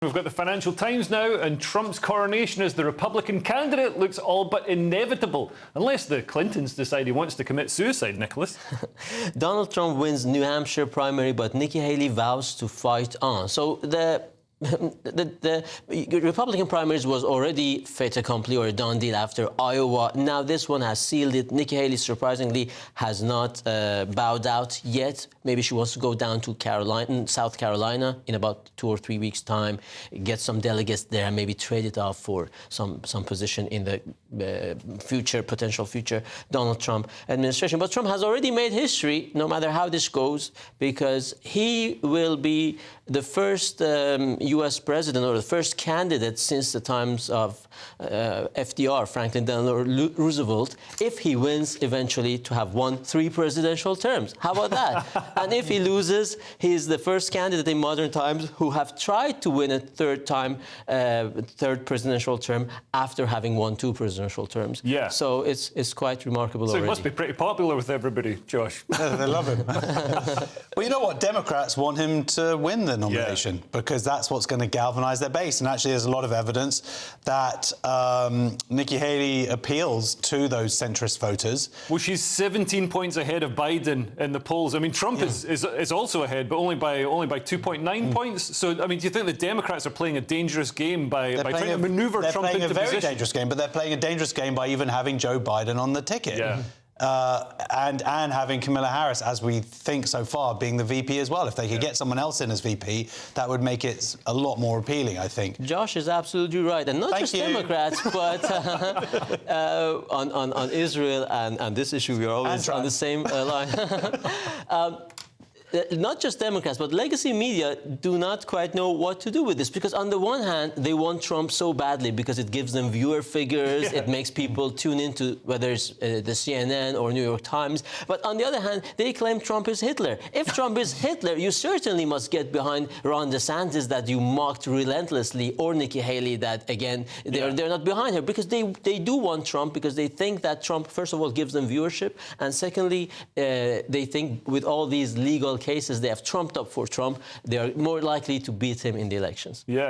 We've got the Financial Times now, and Trump's coronation as the Republican candidate looks all but inevitable, unless the Clintons decide he wants to commit suicide, Nicholas. Donald Trump wins New Hampshire primary, but Nikki Haley vows to fight on. So the Republican primaries was already fait accompli, or a done deal, after Iowa. Now this one has sealed it. Nikki Haley, surprisingly, has not bowed out yet. Maybe she wants to go down to South Carolina in about 2 or 3 weeks' time, get some delegates there, and maybe trade it off for some position in the potential future Donald Trump administration. But Trump has already made history, no matter how this goes, because he will be the first U.S. president, or the first candidate since the times of FDR, Franklin Delano Roosevelt, if he wins eventually, to have won 3 presidential terms. How about that? And if he loses, he is the first candidate in modern times who have tried to win a third presidential term after having won 2 presidential terms. Yeah. So it's quite remarkable So already. he must be pretty popular with everybody, Josh. Yeah, they love him. Well, you know what? Democrats want him to win the nomination because that's what's going to galvanise their base. And actually, there's a lot of evidence that Nikki Haley appeals to those centrist voters. Well, she's 17 points ahead of Biden in the polls. I mean, Trump is also ahead, but only by 2.9 points. So, I mean, do you think the Democrats are playing a dangerous game by trying to manoeuvre Trump into position? They're playing a very dangerous game, but they're playing a dangerous game by even having Joe Biden on the ticket. Yeah. And having Kamala Harris, as we think so far, being the VP as well. If they could get someone else in as VP, that would make it a lot more appealing, I think. Josh is absolutely right. And not just Democrats, but on Israel and this issue, we are always on the same line. Not just Democrats, but legacy media do not quite know what to do with this, because on the one hand, they want Trump so badly because it gives them viewer figures, it makes people tune into whether it's the CNN or New York Times. But on the other hand, they claim Trump is Hitler. If Trump is Hitler, you certainly must get behind Ron DeSantis, that you mocked relentlessly, or Nikki Haley, that, again, they're not behind her, because they do want Trump, because they think that Trump, first of all, gives them viewership, and secondly, they think with all these legal cases they have trumped up for Trump, they are more likely to beat him in the elections. Yeah.